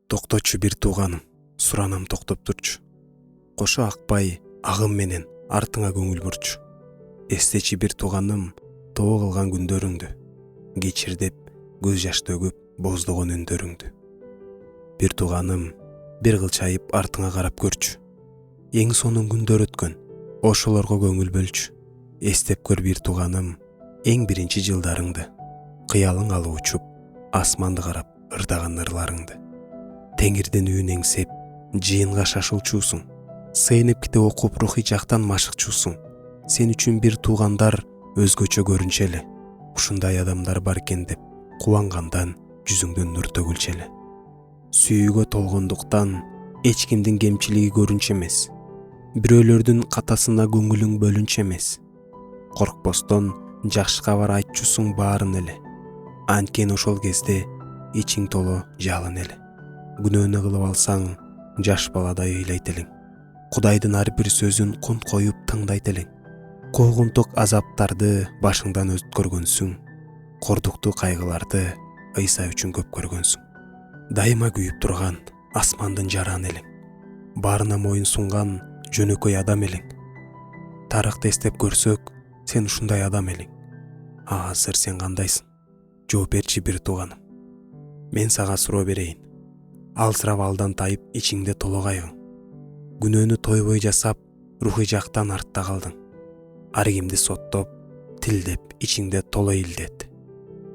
Токточу бир тууганым, суранам токтоп турчу. Кошо акпай, агым менен артыңа көңүл бурчу. Эстечи бир тууганым, тоо кылган күндөрүңдү. Кечир деп, көз жаш төгүп, боздогон үндөрүңдү. Бир тууганым, бир кылчайып артыңа карап көрчү. Эң сонун күндөр өткөн, ошолорго көңүл бөлчү. Эстеп көр бир тууганым, эң биринчи жылдарыңды. Кыялың алып учуп, асманды карап, ырдаган ырларыңды. Теңирден үйүн эңсеп, жыйынга шашылчуусуң. Сыйынып китеп окуп рухий жактан машыкчуусуң. Сен үчүн бир туугандар өзгөчө көрүнчү эле. Ушундай адамдар бар экен деп, кубангандан жүзүңдөн нур төгүлчү эле. Сүйүүгө толгондуктан эч кимдин кемчилиги көрүнчү эмес. Бирөөлөрдүн катасына көңүлүң бөлүнчү эмес. Коркпостон жакшы кабар айтчусуң баарын эле. Анткени ошол кезде ичиң толо жалын эле. Күнөөнү кылып алсаң, жаш баладай ыйлайт элең. Кудайдын ар бир сөзүн кунт коюп тыңдайт элең. Куугунтук азаптарды башыңдан өткөргөнсүң. Кордуктуу кайгыларды Ыйса үчүн көп көргөнсүң. Дайыма күйүп турган асмандын жараны элең. Баарына моюн сунган жөнөкөй адам элең. Тарыхты эстеп көрсөк, сен ушундай адам элең. Азыр сен кандайсың? Жооп берчи бир тууганым. Мен сага суроо берейин. Алсырап алдан тайып ичиңде толо кайгың. Күнөөнү тойбой жасап, рухий жактан артта калдың. Ар кимди соттоп, тилдеп, ичиңде толо илдет.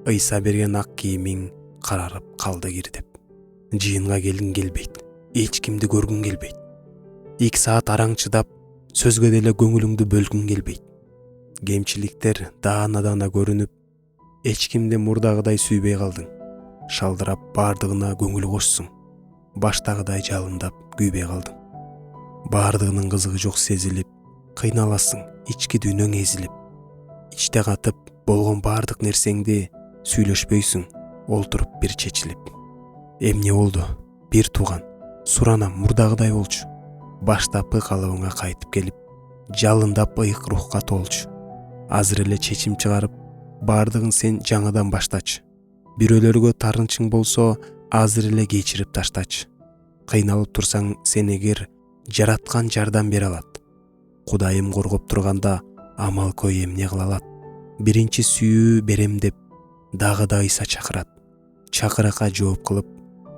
Ыйса берген ак кийимиң карарып калды кирдеп. Жыйынга келгиң келбейт, эч кимди көргүң келбейт. 2 саат араң чыдап, сөзгө деле көңүлүңдү бөлгүң келбейт. Кемчиликтер даана көрүнүп, эч кимди мурдагыдай сүйбөй калдың. Шалдырап бардыгына көңүл кочсуң. Баштагыдай жалындап күйбөй калдың. Бардыгынын кызыгы жок сезилип, кыйналасың, ички дүйнөң эзилип. Ичте катып, болгон бардык нерсеңди сүйлөшпөйсүң, олтуруп бир чечилип. Эмне болду? Бир тууган, суранам мурдагыдай болчу. Баштапкы калыбыңа кайтып келип, жалындап ыйык рухка толчу. Азыр эле чечим чыгарып, бардыгын сен жаңыдан баштачы. Бирөөлөргө тарынчың болсо, азыр эле кечирип таштачы. Кыйналып турсаң, сен эгер жараткан жардам бере алат. Кудайым коргоп турганда амал кой эмне кыла алат? Биринчи сүйүү берем деп дагы да Ыйса чакырат. Чакырыкка жооп кылып,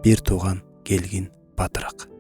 бир тууган келгин батыраак.